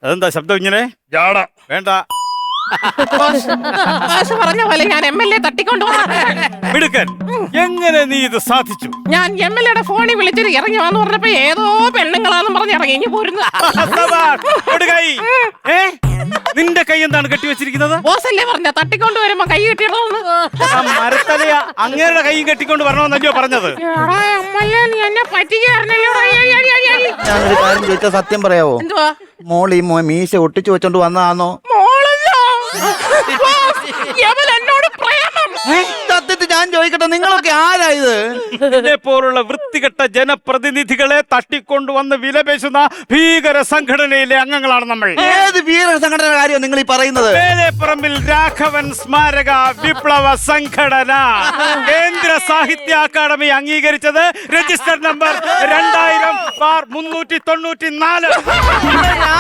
അതെന്താ ശബ്ദം ഇങ്ങനെ? ജാട വേണ്ട. മാഷ് പറഞ്ഞ പോലെ ഞാൻ MLA തട്ടിക്കൊണ്ടു മിടുക്കൻ, എങ്ങനെ നീ ഇത് സാധിച്ചു? ഞാൻ MLA യുടെ ഫോണിൽ വിളിച്ചിട്ട് ഇറങ്ങി വന്ന് പറഞ്ഞപ്പോ ഏതോ പെണ്ണുങ്ങളാന്നും പറഞ്ഞ് ഇറങ്ങി ഇനി പോരുന്നു. കൊടുകൈ. നിന്റെ കൈ എന്താണ് കെട്ടിവെച്ചിരിക്കുന്നത്? ബോസല്ലേ പറഞ്ഞ തട്ടിക്കൊണ്ട് വരുമ്പോ കൈ കിട്ടിയതോന്ന്. മരത്തലയ അങ്ങേരുടെ കൈയും കെട്ടിക്കൊണ്ട് വരണമെന്നല്ലയോ പറഞ്ഞത്? MLA നീ എന്നെ പറ്റിക്കായിരുന്നല്ലോ. ഞാനൊരു കാര്യം ചോദിച്ചാൽ സത്യം പറയാവോ? എന്തുവാ? മോള് ഈ മീശ ഒട്ടിച്ചു വെച്ചോണ്ട് വന്നതാണോ? മോളല്ലോ എന്നോട് പ്രേമം. സത്യത്തിൽ ഞാൻ ചോദിക്കട്ടെ, നിങ്ങളൊക്കെ ആരാ ഇത്? ഇതിനെ പോലുള്ള വൃത്തികെട്ട ജനപ്രതിനിധികളെ തട്ടിക്കൊണ്ടുവന്ന് വിലപേശുന്ന ഭീകര സംഘടനയിലെ അംഗങ്ങളാണ് നമ്മൾ. ഏത് ഭീകര സംഘടന കാര്യമാണ് നിങ്ങൾ ഈ പറയുന്നത്? വേലേപ്പറമ്പിൽ രാഘവൻ സ്മാരക വിപ്ലവ സംഘടന. കേന്ദ്ര സാഹിത്യ അക്കാദമി അംഗീകരിച്ചത് രജിസ്റ്റർ നമ്പർ 2000/394. ആ